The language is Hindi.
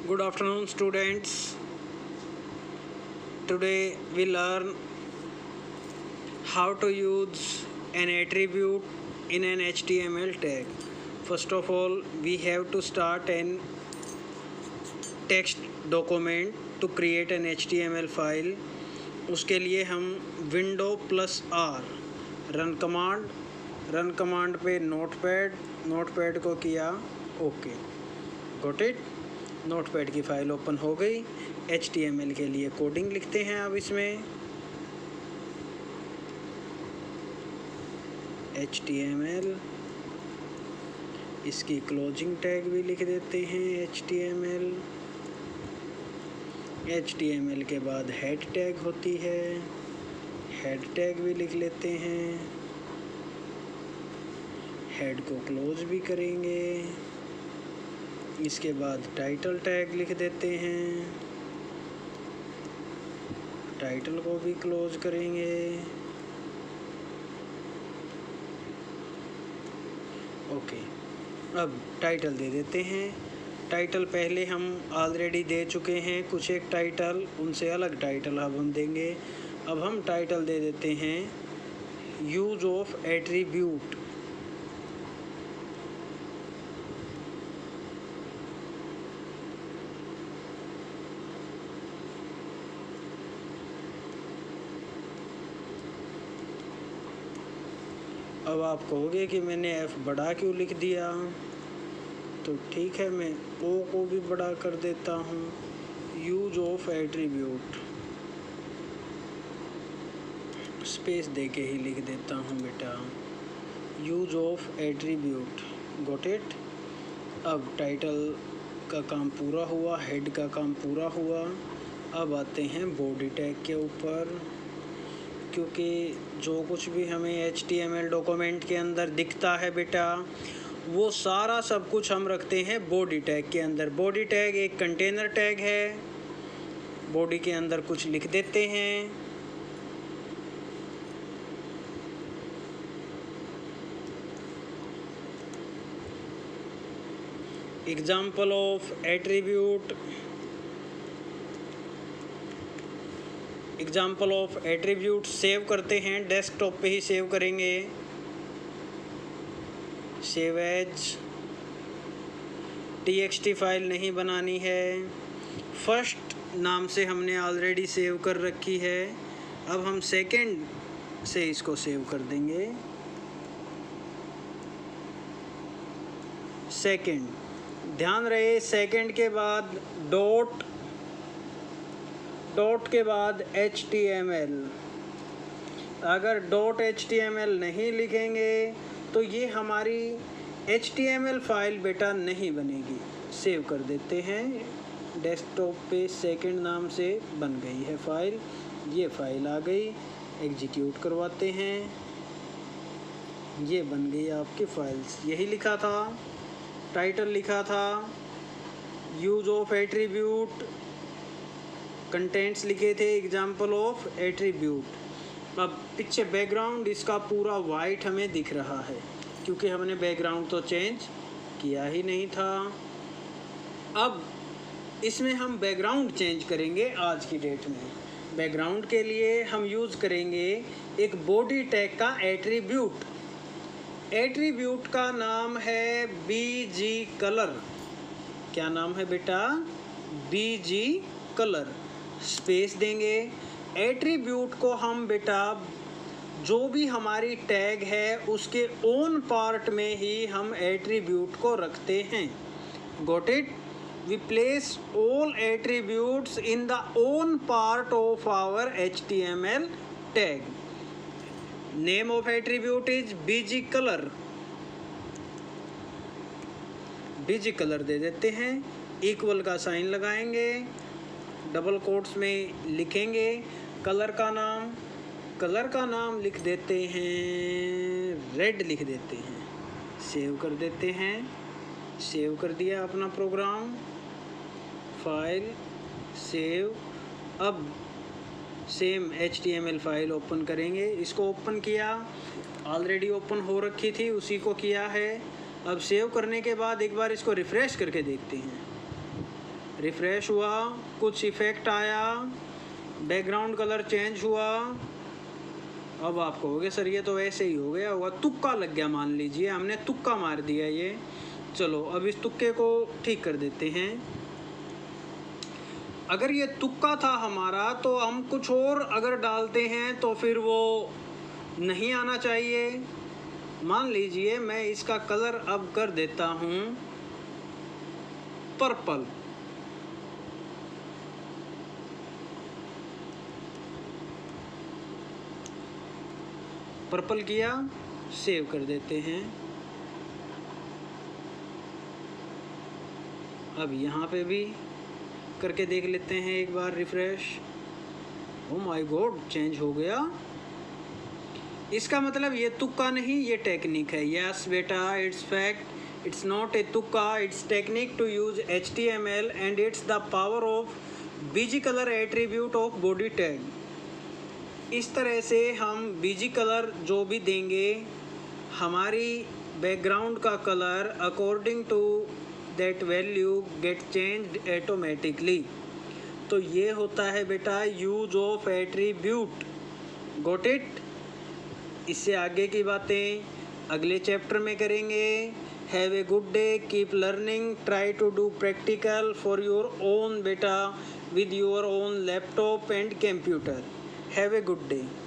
Good afternoon, students. Today we learn how to use an attribute in an HTML tag. First of all, we have to start an text document to create an HTML file. उसके लिए हम Windows+R रन कमांड पे नोटपैड को किया ओके, गॉट इट। नोटपैड की फ़ाइल ओपन हो गई। HTML के लिए कोडिंग लिखते हैं अब इसमें HTML, इसकी क्लोजिंग टैग भी लिख देते हैं HTML के बाद हेड टैग होती है, हेड टैग भी लिख लेते हैं, हेड को क्लोज भी करेंगे। इसके बाद टाइटल टैग लिख देते हैं, टाइटल को भी क्लोज करेंगे। ओके, अब टाइटल दे देते हैं। टाइटल पहले हम ऑलरेडी दे चुके हैं कुछ एक टाइटल, उनसे अलग टाइटल अब हम देंगे। अब हम टाइटल दे देते हैं यूज ऑफ एट्रीब्यूट। अब आप कहोगे कि मैंने F बड़ा क्यों लिख दिया, तो ठीक है, मैं O को भी बड़ा कर देता हूँ। यूज ऑफ एट्रीब्यूट स्पेस दे के ही लिख देता हूँ बेटा, use of attribute, got it. अब टाइटल का काम पूरा हुआ, हेड का काम पूरा हुआ। अब आते हैं बॉडी टैग के ऊपर, क्योंकि जो कुछ भी हमें HTML डॉक्यूमेंट के अंदर दिखता है बेटा, वो सारा सब कुछ हम रखते हैं बॉडी टैग के अंदर। बॉडी टैग एक कंटेनर टैग है, बॉडी के अंदर कुछ लिख देते हैं। Example of attribute, example of attribute save करते हैं, डेस्कटॉप पे ही सेव करेंगे। सेव एज, TXT फाइल नहीं बनानी है, फर्स्ट नाम से हमने ऑलरेडी सेव कर रखी है। अब हम सेकंड से इसको सेव कर देंगे। सेकंड, ध्यान रहे सेकंड के बाद डॉट के बाद HTML। अगर .html नहीं लिखेंगे तो ये हमारी HTML फाइल बेटा नहीं बनेगी। सेव कर देते हैं, डेस्कटॉप पे सेकंड नाम से बन गई है फाइल, ये फाइल आ गई। एग्जीक्यूट करवाते हैं, ये बन गई आपकी फाइल्स। यही लिखा था, टाइटल लिखा था, यूज ऑफ एट्रीब्यूट, कंटेंट्स लिखे थे एग्जाम्पल ऑफ एट्रीब्यूट। अब पीछे बैकग्राउंड इसका पूरा वाइट हमें दिख रहा है, क्योंकि हमने बैकग्राउंड तो चेंज किया ही नहीं था। अब इसमें हम बैकग्राउंड चेंज करेंगे आज की डेट में। बैकग्राउंड के लिए हम यूज़ करेंगे एक बॉडी टैग का एट्रीब्यूट। एट्रीब्यूट का नाम है BG कलर। क्या नाम है बेटा? BG colour. स्पेस देंगे। एट्रीब्यूट को हम बेटा जो भी हमारी टैग है उसके ओन पार्ट में ही हम एट्रीब्यूट को रखते हैं। Got it? We place all attributes in the own part of our HTML tag. Name of attribute is BG colour. BG colour दे देते हैं, इक्वल का साइन लगाएंगे, डबल कोट्स में लिखेंगे कलर का नाम लिख देते हैं, रेड लिख देते हैं। सेव कर देते हैं। सेव कर दिया अपना प्रोग्राम, फाइल सेव। अब सेम HTML फाइल ओपन करेंगे। इसको ओपन किया, ऑलरेडी ओपन हो रखी थी, उसी को किया है। अब सेव करने के बाद एक बार इसको रिफ़्रेश करके देखते हैं। रिफ्रेश हुआ, कुछ इफ़ेक्ट आया, बैकग्राउंड कलर चेंज हुआ। अब आप कहोगे सर ये तो ऐसे ही हो गया होगा, तुक्का लग गया, मान लीजिए हमने तुक्का मार दिया ये। चलो अब इस तुक्के को ठीक कर देते हैं। अगर ये तुक्का था हमारा तो हम कुछ और अगर डालते हैं तो फिर वो नहीं आना चाहिए। मान लीजिए मैं इसका कलर अब कर देता हूँ पर्पल। पर्पल किया, सेव कर देते हैं। अब यहाँ पे भी करके देख लेते हैं एक बार refresh. Oh my god, change हो गया। इसका मतलब ये तुक्का नहीं, ये टेक्निक है। यस बेटा, it's fact, it's not a तुक्का, it's technique to use HTML and it's the power of BG colour attribute of body tag. इस तरह से हम बीजी कलर जो भी देंगे, हमारी बैकग्राउंड का colour according to that value get changed automatically. तो ये होता है बेटा use of attribute. Got it? इससे आगे की बातें अगले चैप्टर में करेंगे। Have a good day, keep learning, try to do practical for your own बेटा with your own laptop and computer. Have a good day.